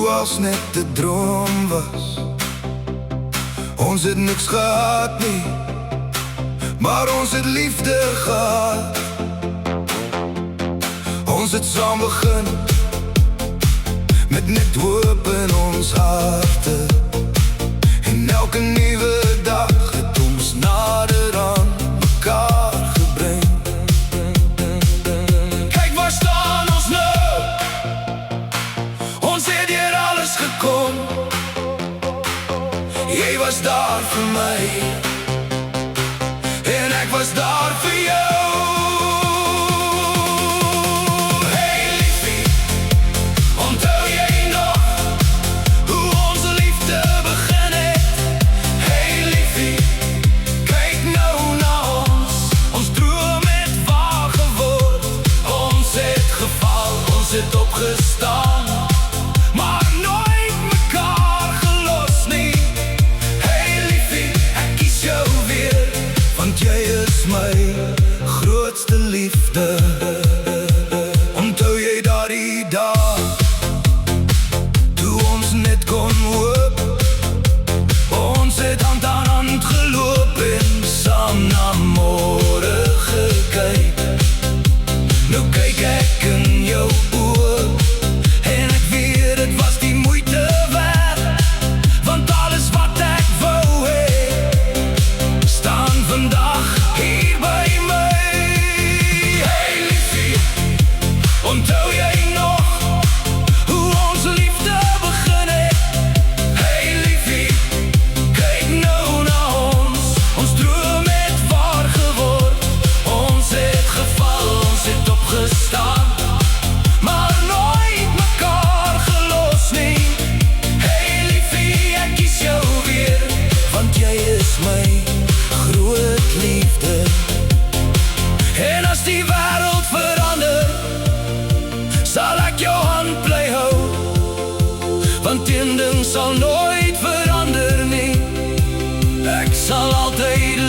toe als net 'n droom was. Ons het niks gehad nie, maar ons het liefde gehad. Ons het saam begin, met net hoop in ons harte. En elke nuwe dag het ons nader aan mekaar gebring. Kyk waar staan ons nou, ons het hier alles gekom. Jy was daar vir my, en ek was daar vir jou. Opgestaan, maar nooit mekaar gelos nie. Hey liefie, ek kies jou weer, want jy is my grootste liefde. Onthou jy daardie dag, toe ons net kon hoop. Ons het hand aan hand geloop en saam na môre gekyk. Nou kyk ek in jou oë, en ek weet het was die moeite werd, want alles wat ek wou hê, staan vandag hier by my. Hey liefie, onthou jy nog hoe ons liefde begin het? Hey liefie, kyk nou na ons droom het waar geword. Ons het geval, ons het opgestaan, maar nooit mekaar gelos nie. Hey liefie, ek kies jou weer, want jy is my groot liefde. En as die wêreld verander, sal ek jou hand bly hou, want een ding sal nooit verander nie. Ek sal altyd